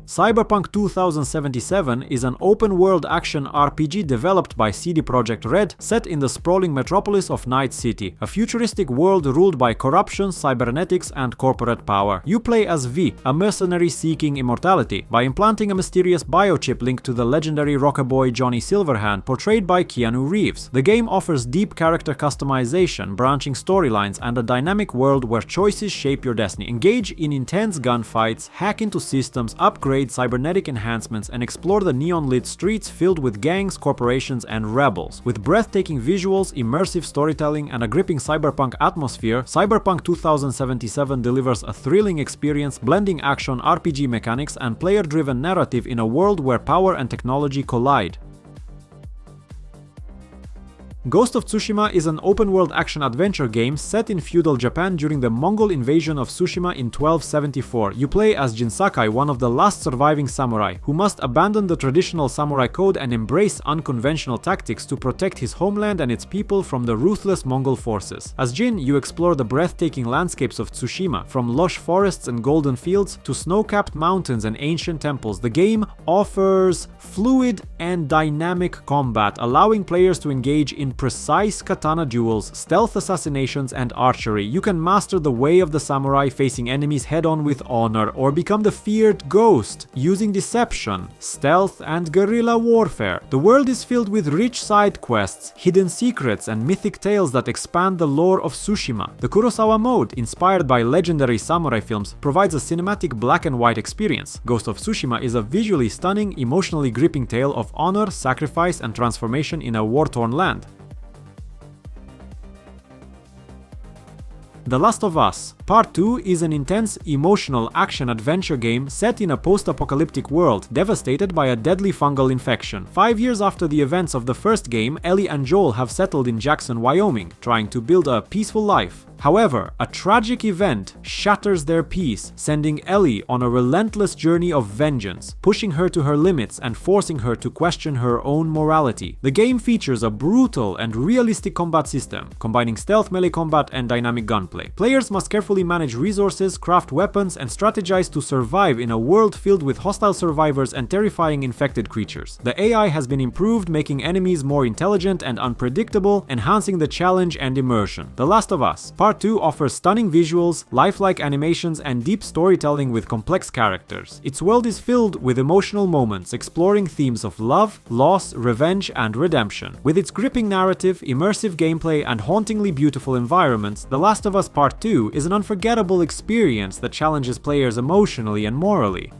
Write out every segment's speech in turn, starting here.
Cyberpunk 2077 is an open-world action RPG developed by CD Projekt Red, set in the sprawling metropolis of Night City, a futuristic world ruled by corruption, cybernetics, and corporate power. You play as V, a mercenary seeking immortality, by implanting a mysterious biochip linked to the legendary rocker boy Johnny Silverhand, portrayed by Keanu Reeves. The game offers deep character customization, branching storylines, and a dynamic world where choices shape your destiny. Engage in intense gunfights, hack into systems, upgrade cybernetic enhancements, and explore the neon-lit streets filled with gangs, corporations, and rebels. With breathtaking visuals, immersive storytelling, and a gripping cyberpunk atmosphere, Cyberpunk 2077 delivers a thrilling experience blending action, RPG mechanics, and player-driven narrative in a world where power and technology collide. Ghost of Tsushima is an open-world action-adventure game set in feudal Japan during the Mongol invasion of Tsushima in 1274. You play as Jin Sakai, one of the last surviving samurai, who must abandon the traditional samurai code and embrace unconventional tactics to protect his homeland and its people from the ruthless Mongol forces. As Jin, you explore the breathtaking landscapes of Tsushima, from lush forests and golden fields to snow-capped mountains and ancient temples. The game offers fluid and dynamic combat, allowing players to engage in precise katana duels, stealth assassinations, and archery. You can master the way of the samurai, facing enemies head-on with honor, or become the feared ghost, using deception, stealth, and guerrilla warfare. The world is filled with rich side quests, hidden secrets, and mythic tales that expand the lore of Tsushima. The Kurosawa mode, inspired by legendary samurai films, provides a cinematic black and white experience. Ghost of Tsushima is a visually stunning, emotionally gripping tale of honor, sacrifice, and transformation in a war-torn land. The Last of Us Part 2 is an intense, emotional action-adventure game set in a post-apocalyptic world devastated by a deadly fungal infection. 5 years after the events of the first game, Ellie and Joel have settled in Jackson, Wyoming, trying to build a peaceful life. However, a tragic event shatters their peace, sending Ellie on a relentless journey of vengeance, pushing her to her limits and forcing her to question her own morality. The game features a brutal and realistic combat system, combining stealth, melee combat, and dynamic gunplay. Players must carefully manage resources, craft weapons, and strategize to survive in a world filled with hostile survivors and terrifying infected creatures. The AI has been improved, making enemies more intelligent and unpredictable, enhancing the challenge and immersion. The Last of Us Part 2 offers stunning visuals, lifelike animations, and deep storytelling with complex characters. Its world is filled with emotional moments, exploring themes of love, loss, revenge, and redemption. With its gripping narrative, immersive gameplay, and hauntingly beautiful environments, The Last of Us Part 2 is an unforgettable experience that challenges players emotionally and morally.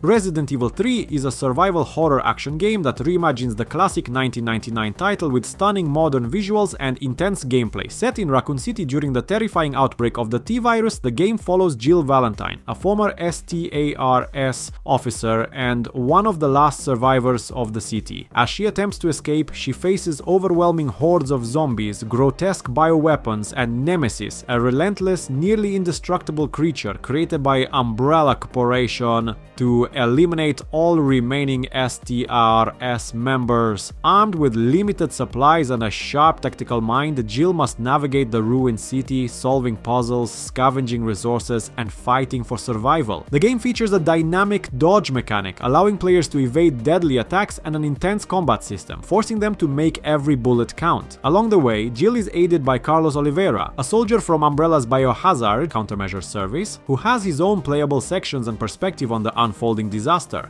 Resident Evil 3 is a survival horror action game that reimagines the classic 1999 title with stunning modern visuals and intense gameplay. Set in Raccoon City during the terrifying outbreak of the T-virus, the game follows Jill Valentine, a former STARS officer and one of the last survivors of the city. As she attempts to escape, she faces overwhelming hordes of zombies, grotesque bioweapons, and Nemesis, a relentless, nearly indestructible creature created by Umbrella Corporation to eliminate all remaining STRS members. Armed with limited supplies and a sharp tactical mind, Jill must navigate the ruined city, solving puzzles, scavenging resources, and fighting for survival. The game features a dynamic dodge mechanic, allowing players to evade deadly attacks, and an intense combat system, forcing them to make every bullet count. Along the way, Jill is aided by Carlos Oliveira, a soldier from Umbrella's Biohazard countermeasure service, who has his own playable sections and perspective on the unfolding disaster.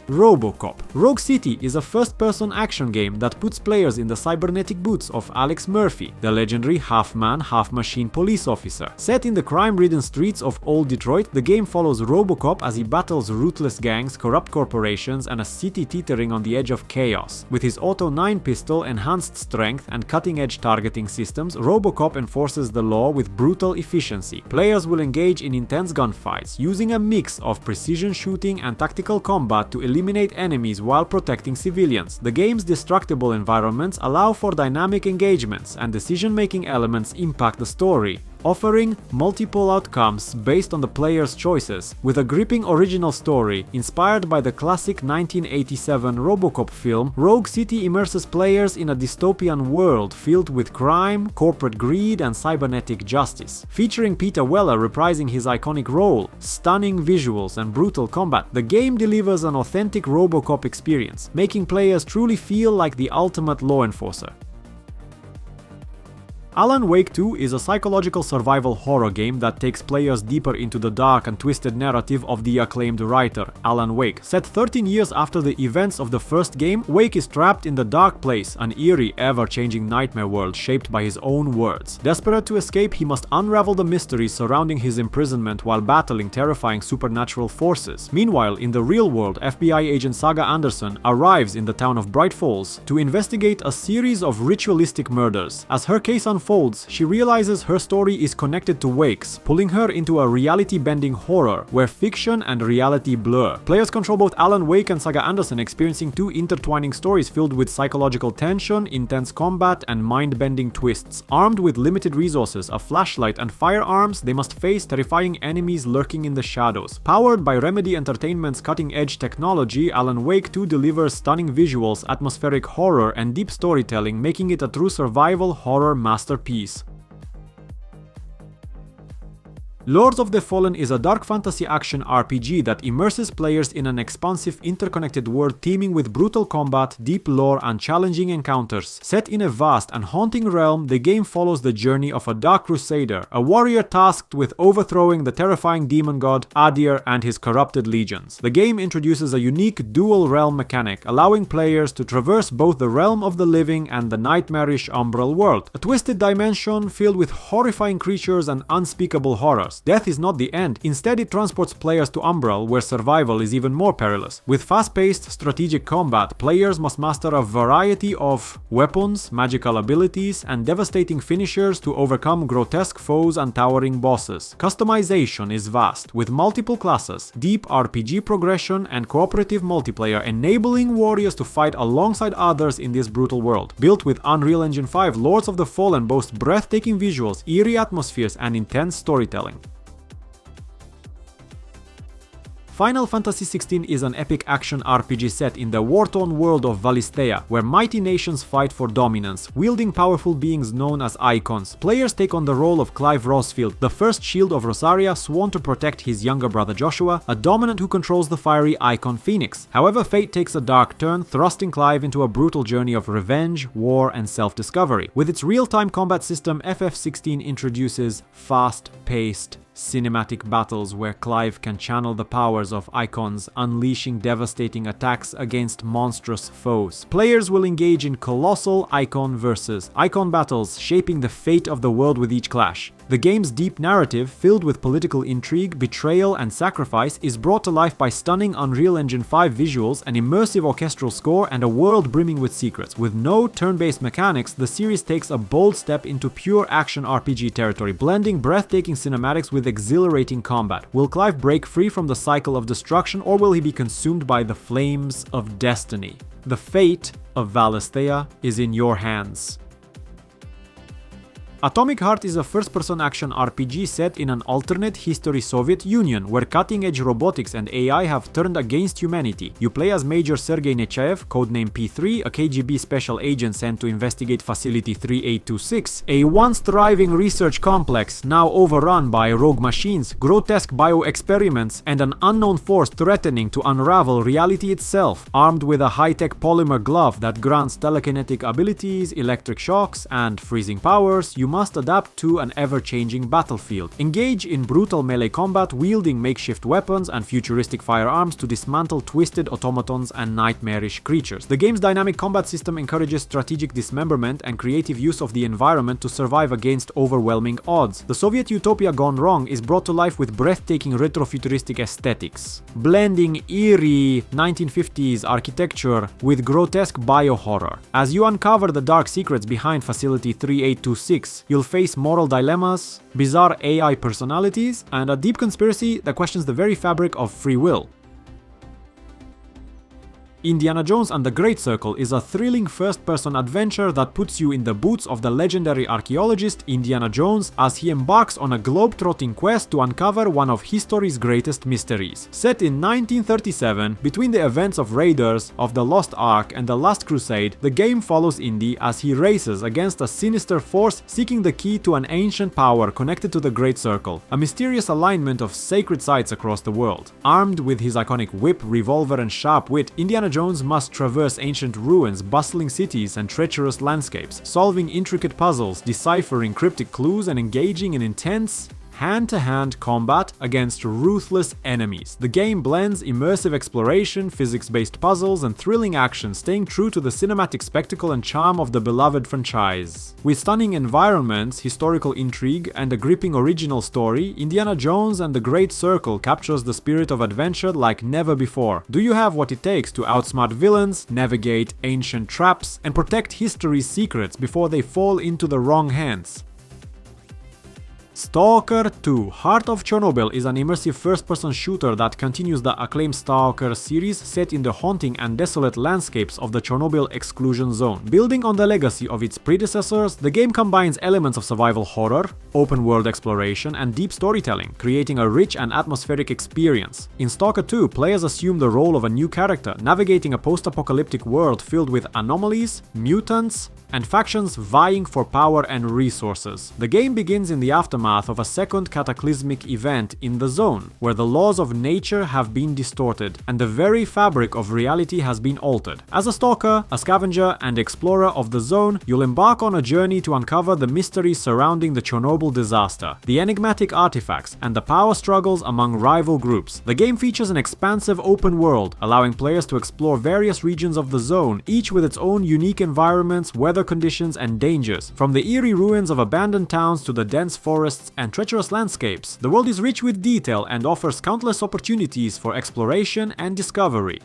RoboCop. Rogue City is a first-person action game that puts players in the cybernetic boots of Alex Murphy, the legendary half-man, half-machine police officer. Set in the crime-ridden streets of Old Detroit, the game follows RoboCop as he battles ruthless gangs, corrupt corporations, and a city teetering on the edge of chaos. With his Auto 9 pistol, enhanced strength, and cutting-edge targeting systems, RoboCop enforces the law with brutal efficiency. Players will engage in intense gunfights, using a mix of precision shooting and tactical combat to eliminate enemies while protecting civilians. The game's destructible environments allow for dynamic engagements, and decision-making elements impact the story. offering multiple outcomes based on the player's choices, with a gripping original story inspired by the classic 1987 RoboCop film. Rogue City immerses players in a dystopian world filled with crime, corporate greed, and cybernetic justice. Featuring Peter Weller reprising his iconic role, stunning visuals, and brutal combat, the game delivers an authentic RoboCop experience, making players truly feel like the ultimate law enforcer. Alan Wake 2 is a psychological survival horror game that takes players deeper into the dark and twisted narrative of the acclaimed writer, Alan Wake. Set 13 years after the events of the first game, Wake is trapped in the dark place, an eerie, ever-changing nightmare world shaped by his own words. Desperate to escape, he must unravel the mysteries surrounding his imprisonment while battling terrifying supernatural forces. Meanwhile, in the real world, FBI agent Saga Anderson arrives in the town of Bright Falls to investigate a series of ritualistic murders. As her case unfolds, she realizes her story is connected to Wake's, pulling her into a reality-bending horror where fiction and reality blur. Players control both Alan Wake and Saga Anderson, experiencing two intertwining stories filled with psychological tension, intense combat, and mind-bending twists. Armed with limited resources, a flashlight, and firearms, they must face terrifying enemies lurking in the shadows. Powered by Remedy Entertainment's cutting-edge technology, Alan Wake 2 delivers stunning visuals, atmospheric horror, and deep storytelling, making it a true survival horror masterpiece. Lords of the Fallen is a dark fantasy action RPG that immerses players in an expansive, interconnected world teeming with brutal combat, deep lore, and challenging encounters. Set in a vast and haunting realm, the game follows the journey of a dark crusader, a warrior tasked with overthrowing the terrifying demon god Adir and his corrupted legions. The game introduces a unique dual realm mechanic, allowing players to traverse both the realm of the living and the nightmarish umbral world, a twisted dimension filled with horrifying creatures and unspeakable horrors. Death is not the end, instead it transports players to Umbral, where survival is even more perilous. With fast-paced strategic combat, players must master a variety of weapons, magical abilities, and devastating finishers to overcome grotesque foes and towering bosses. Customization is vast, with multiple classes, deep RPG progression, and cooperative multiplayer, enabling warriors to fight alongside others in this brutal world. Built with Unreal Engine 5, Lords of the Fallen boasts breathtaking visuals, eerie atmospheres, and intense storytelling. Final Fantasy XVI is an epic action RPG set in the war-torn world of Valisthea, where mighty nations fight for dominance, wielding powerful beings known as Icons. Players take on the role of Clive Rosfield, the first shield of Rosaria, sworn to protect his younger brother Joshua, a dominant who controls the fiery Icon Phoenix. However, fate takes a dark turn, thrusting Clive into a brutal journey of revenge, war, and self-discovery. With its real-time combat system, FF16 introduces fast-paced cinematic battles where Clive can channel the powers of Icons, unleashing devastating attacks against monstrous foes. Players will engage in colossal Icon versus Icon battles, shaping the fate of the world with each clash. The game's deep narrative, filled with political intrigue, betrayal, and sacrifice, is brought to life by stunning Unreal Engine 5 visuals, an immersive orchestral score, and a world brimming with secrets. With no turn-based mechanics, the series takes a bold step into pure action RPG territory, blending breathtaking cinematics with exhilarating combat. Will Clive break free from the cycle of destruction, or will he be consumed by the flames of destiny? The fate of Valisthea is in your hands. Atomic Heart is a first-person action RPG set in an alternate history Soviet Union, where cutting-edge robotics and AI have turned against humanity. You play as Major Sergei Nechayev, codename P3, a KGB special agent sent to investigate Facility 3826, a once thriving research complex now overrun by rogue machines, grotesque bio-experiments, and an unknown force threatening to unravel reality itself. Armed with a high-tech polymer glove that grants telekinetic abilities, electric shocks, and freezing powers, you must adapt to an ever-changing battlefield. Engage in brutal melee combat, wielding makeshift weapons and futuristic firearms to dismantle twisted automatons and nightmarish creatures. The game's dynamic combat system encourages strategic dismemberment and creative use of the environment to survive against overwhelming odds. The Soviet utopia gone wrong is brought to life with breathtaking retrofuturistic aesthetics, blending eerie 1950s architecture with grotesque bio-horror. As you uncover the dark secrets behind Facility 3826, you'll face moral dilemmas, bizarre AI personalities, and a deep conspiracy that questions the very fabric of free will. Indiana Jones and the Great Circle is a thrilling first-person adventure that puts you in the boots of the legendary archaeologist Indiana Jones as he embarks on a globe-trotting quest to uncover one of history's greatest mysteries. Set in 1937, between the events of Raiders of the Lost Ark and the Last Crusade, the game follows Indy as he races against a sinister force seeking the key to an ancient power connected to the Great Circle, a mysterious alignment of sacred sites across the world. Armed with his iconic whip, revolver and sharp wit, Indiana Jones must traverse ancient ruins, bustling cities and treacherous landscapes, solving intricate puzzles, deciphering cryptic clues and engaging in intense hand-to-hand combat against ruthless enemies. The game blends immersive exploration, physics-based puzzles, and thrilling action, staying true to the cinematic spectacle and charm of the beloved franchise. With stunning environments, historical intrigue, and a gripping original story, Indiana Jones and the Great Circle captures the spirit of adventure like never before. Do you have what it takes to outsmart villains, navigate ancient traps, and protect history's secrets before they fall into the wrong hands? Stalker 2 Heart of Chernobyl is an immersive first-person shooter that continues the acclaimed Stalker series set in the haunting and desolate landscapes of the Chernobyl exclusion zone. Building on the legacy of its predecessors, the game combines elements of survival horror, open-world exploration, and deep storytelling, creating a rich and atmospheric experience. In Stalker 2, players assume the role of a new character, navigating a post-apocalyptic world filled with anomalies, mutants, and factions vying for power and resources. The game begins in the aftermath of a second cataclysmic event in the zone, where the laws of nature have been distorted, and the very fabric of reality has been altered. As a stalker, a scavenger, and explorer of the zone, you'll embark on a journey to uncover the mysteries surrounding the Chernobyl disaster, the enigmatic artifacts, and the power struggles among rival groups. The game features an expansive open world, allowing players to explore various regions of the zone, each with its own unique environments, weather conditions, and dangers. From the eerie ruins of abandoned towns to the dense forests and treacherous landscapes, the world is rich with detail and offers countless opportunities for exploration and discovery.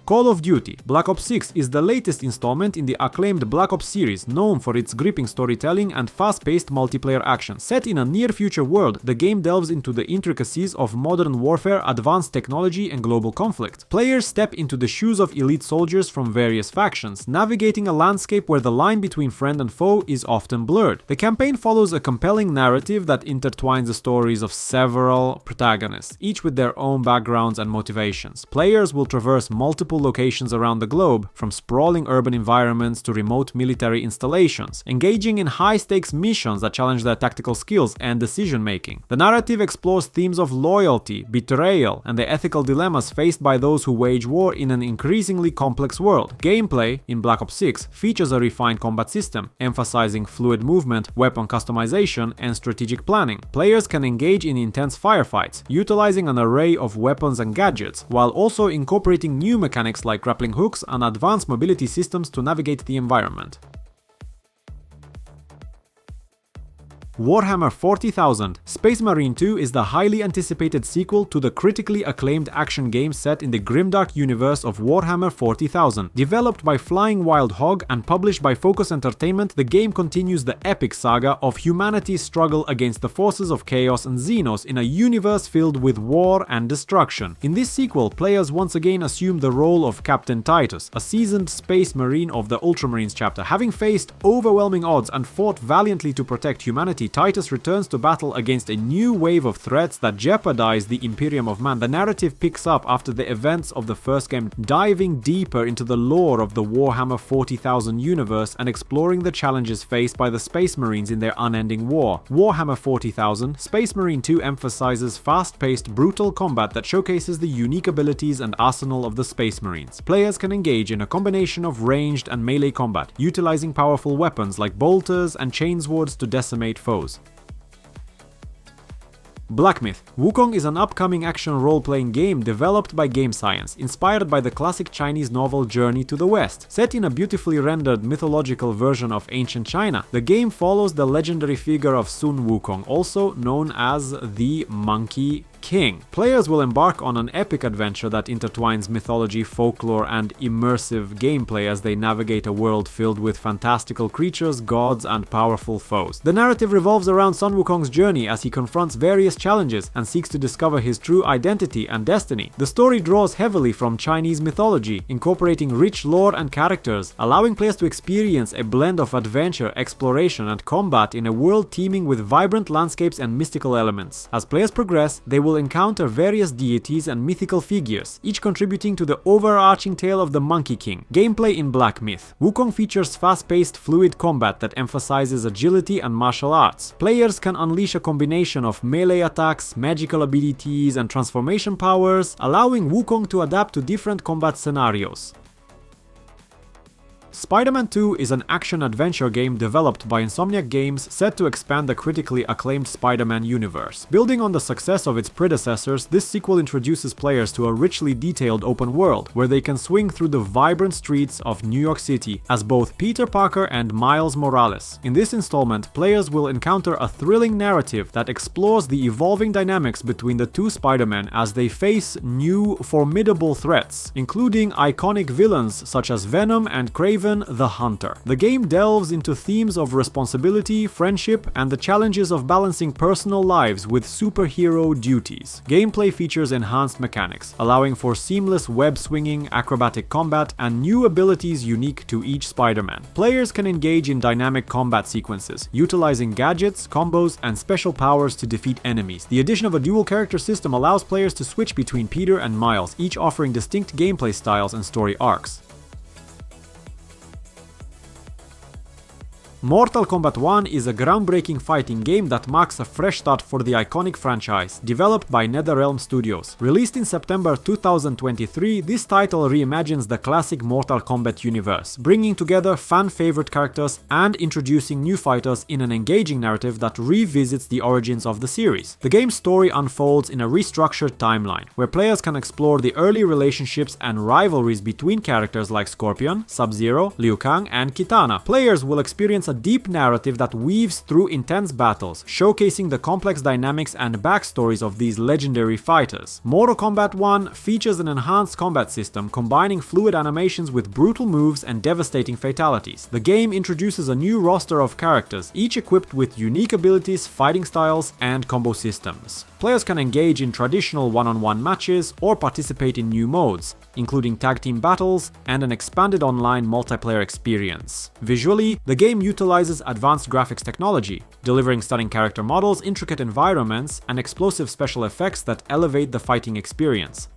Call of Duty Black Ops 6 is the latest installment in the acclaimed Black Ops series, known for its gripping storytelling and fast-paced multiplayer action. Set in a near-future world, the game delves into the intricacies of modern warfare, advanced technology, and global conflict. Players step into the shoes of elite soldiers from various factions, navigating a landscape where the line between friend and foe is often blurred. The campaign follows a compelling narrative that intertwines the stories of several protagonists, each with their own backgrounds and motivations. Players will traverse multiple locations around the globe, from sprawling urban environments to remote military installations, engaging in high-stakes missions that challenge their tactical skills and decision-making. The narrative explores themes of loyalty, betrayal, and the ethical dilemmas faced by those who wage war in an increasingly complex world. Gameplay in Black Ops 6 features a refined combat system, emphasizing fluid movement, weapon customization, and strategic planning. Players can engage in intense firefights, utilizing an array of weapons and gadgets, while also incorporating new mechanics like grappling hooks and advanced mobility systems to navigate the environment. Warhammer 40,000 Space Marine 2 is the highly anticipated sequel to the critically acclaimed action game set in the grimdark universe of Warhammer 40,000. Developed by Flying Wild Hog and published by Focus Entertainment, the game continues the epic saga of humanity's struggle against the forces of Chaos and Xenos in a universe filled with war and destruction. In this sequel, players once again assume the role of Captain Titus, a seasoned Space Marine of the Ultramarines chapter. Having faced overwhelming odds and fought valiantly to protect humanity, Titus returns to battle against a new wave of threats that jeopardize the Imperium of Man. The narrative picks up after the events of the first game, diving deeper into the lore of the Warhammer 40,000 universe and exploring the challenges faced by the Space Marines in their unending war. Warhammer 40,000 Space Marine 2 emphasizes fast-paced, brutal combat that showcases the unique abilities and arsenal of the Space Marines. Players can engage in a combination of ranged and melee combat, utilizing powerful weapons like bolters and chainswords to decimate foes. Black Myth Wukong is an upcoming action role-playing game developed by Game Science, inspired by the classic Chinese novel Journey to the West. Set in a beautifully rendered mythological version of ancient China, the game follows the legendary figure of Sun Wukong, also known as the Monkey king. Players will embark on an epic adventure that intertwines mythology, folklore, and immersive gameplay as they navigate a world filled with fantastical creatures, gods, and powerful foes. The narrative revolves around Sun Wukong's journey as he confronts various challenges and seeks to discover his true identity and destiny. The story draws heavily from Chinese mythology, incorporating rich lore and characters, allowing players to experience a blend of adventure, exploration, and combat in a world teeming with vibrant landscapes and mystical elements. As players progress, they will encounter various deities and mythical figures, each contributing to the overarching tale of the Monkey King. Gameplay in Black Myth. Wukong features fast-paced, fluid combat that emphasizes agility and martial arts. Players can unleash a combination of melee attacks, magical abilities, and transformation powers, allowing Wukong to adapt to different combat scenarios. Spider-Man 2 is an action-adventure game developed by Insomniac Games set to expand the critically acclaimed Spider-Man universe. Building on the success of its predecessors, this sequel introduces players to a richly detailed open world, where they can swing through the vibrant streets of New York City as both Peter Parker and Miles Morales. In this installment, players will encounter a thrilling narrative that explores the evolving dynamics between the two Spider-Men as they face new, formidable threats, including iconic villains such as Venom and Kraven the Hunter. The game delves into themes of responsibility, friendship, and the challenges of balancing personal lives with superhero duties. Gameplay features enhanced mechanics, allowing for seamless web-swinging, acrobatic combat, and new abilities unique to each Spider-Man. Players can engage in dynamic combat sequences, utilizing gadgets, combos, and special powers to defeat enemies. The addition of a dual character system allows players to switch between Peter and Miles, each offering distinct gameplay styles and story arcs. Mortal Kombat 1 is a groundbreaking fighting game that marks a fresh start for the iconic franchise, developed by NetherRealm Studios. Released in September 2023, this title reimagines the classic Mortal Kombat universe, bringing together fan-favorite characters and introducing new fighters in an engaging narrative that revisits the origins of the series. The game's story unfolds in a restructured timeline, where players can explore the early relationships and rivalries between characters like Scorpion, Sub-Zero, Liu Kang, and Kitana. Players will experience a deep narrative that weaves through intense battles, showcasing the complex dynamics and backstories of these legendary fighters. Mortal Kombat 1 features an enhanced combat system, combining fluid animations with brutal moves and devastating fatalities. The game introduces a new roster of characters, each equipped with unique abilities, fighting styles, and combo systems. Players can engage in traditional one-on-one matches or participate in new modes, including tag team battles and an expanded online multiplayer experience. Visually, the game utilizes advanced graphics technology, delivering stunning character models, intricate environments, and explosive special effects that elevate the fighting experience.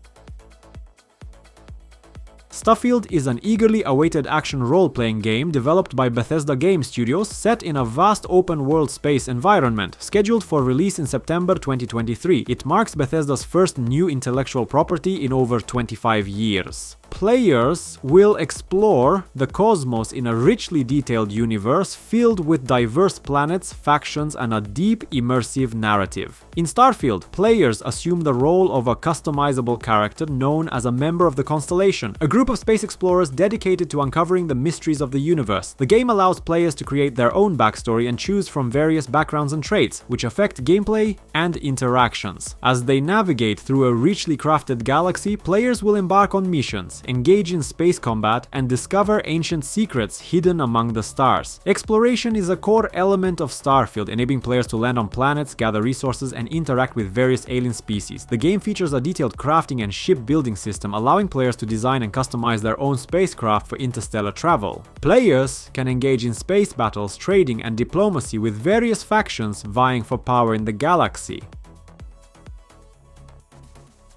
Starfield is an eagerly awaited action role-playing game developed by Bethesda Game Studios set in a vast open-world space environment, scheduled for release in September 2023. It marks Bethesda's first new intellectual property in over 25 years. Players will explore the cosmos in a richly detailed universe filled with diverse planets, factions, and a deep, immersive narrative. In Starfield, players assume the role of a customizable character known as a member of the Constellation, a group of space explorers dedicated to uncovering the mysteries of the universe. The game allows players to create their own backstory and choose from various backgrounds and traits, which affect gameplay and interactions. As they navigate through a richly crafted galaxy, players will embark on missions, engage in space combat, and discover ancient secrets hidden among the stars. Exploration is a core element of Starfield, enabling players to land on planets, gather resources, and interact with various alien species. The game features a detailed crafting and shipbuilding system, allowing players to design and customize their own spacecraft for interstellar travel. Players can engage in space battles, trading, and diplomacy with various factions vying for power in the galaxy.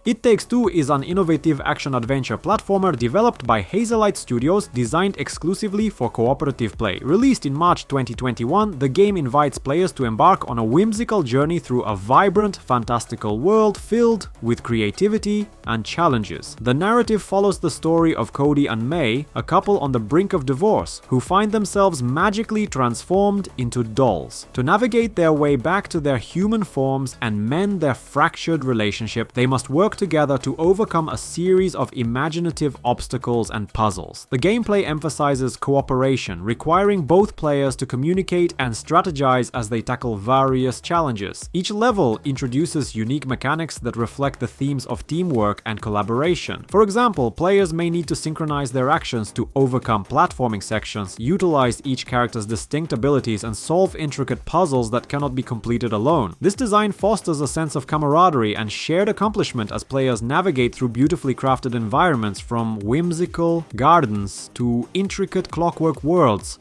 It Takes Two is an innovative action-adventure platformer developed by Hazelight Studios, designed exclusively for cooperative play. Released in March 2021, the game invites players to embark on a whimsical journey through a vibrant, fantastical world filled with creativity and challenges. The narrative follows the story of Cody and May, a couple on the brink of divorce, who find themselves magically transformed into dolls. To navigate their way back to their human forms and mend their fractured relationship, they must work together to overcome a series of imaginative obstacles and puzzles. The gameplay emphasizes cooperation, requiring both players to communicate and strategize as they tackle various challenges. Each level introduces unique mechanics that reflect the themes of teamwork and collaboration. For example, players may need to synchronize their actions to overcome platforming sections, utilize each character's distinct abilities, and solve intricate puzzles that cannot be completed alone. This design fosters a sense of camaraderie and shared accomplishment as players navigate through beautifully crafted environments, from whimsical gardens to intricate clockwork worlds.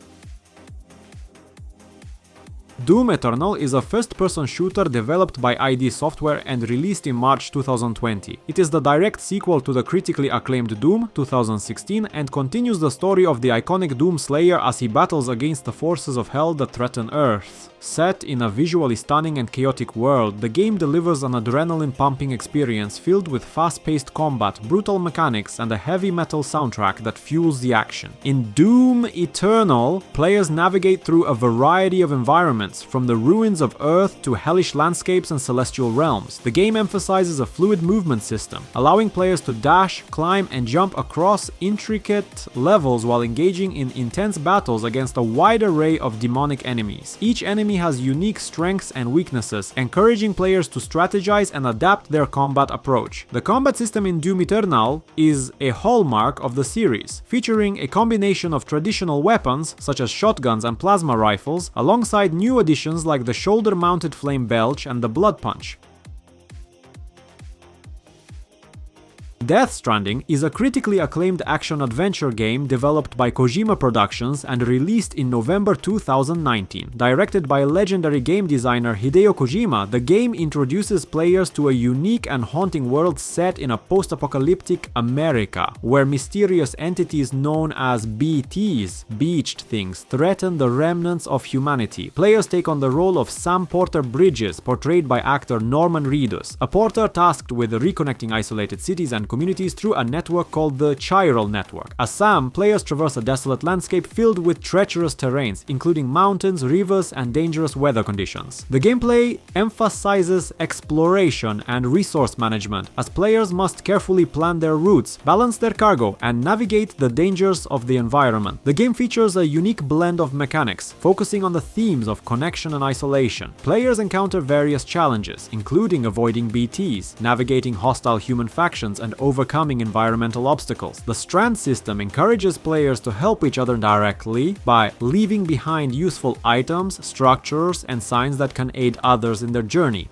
Doom Eternal is a first-person shooter developed by ID Software and released in March 2020. It is the direct sequel to the critically acclaimed Doom 2016 and continues the story of the iconic Doom Slayer as he battles against the forces of hell that threaten Earth. Set in a visually stunning and chaotic world, the game delivers an adrenaline-pumping experience filled with fast-paced combat, brutal mechanics, and a heavy metal soundtrack that fuels the action. In Doom Eternal, players navigate through a variety of environments, from the ruins of Earth to hellish landscapes and celestial realms. The game emphasizes a fluid movement system, allowing players to dash, climb, and jump across intricate levels while engaging in intense battles against a wide array of demonic enemies. Each enemy has unique strengths and weaknesses, encouraging players to strategize and adapt their combat approach. The combat system in Doom Eternal is a hallmark of the series, featuring a combination of traditional weapons such as shotguns and plasma rifles, alongside new additions like the shoulder-mounted flame belch and the blood punch. Death Stranding is a critically acclaimed action-adventure game developed by Kojima Productions and released in November 2019. Directed by legendary game designer Hideo Kojima, the game introduces players to a unique and haunting world set in a post-apocalyptic America, where mysterious entities known as BTs, beached things, threaten the remnants of humanity. Players take on the role of Sam Porter Bridges, portrayed by actor Norman Reedus, a porter tasked with reconnecting isolated cities and communities through a network called the Chiral Network. As Sam, players traverse a desolate landscape filled with treacherous terrains, including mountains, rivers, and dangerous weather conditions. The gameplay emphasizes exploration and resource management, as players must carefully plan their routes, balance their cargo, and navigate the dangers of the environment. The game features a unique blend of mechanics, focusing on the themes of connection and isolation. Players encounter various challenges, including avoiding BTs, navigating hostile human factions, and overcoming environmental obstacles. The Strand system encourages players to help each other directly by leaving behind useful items, structures, and signs that can aid others in their journey.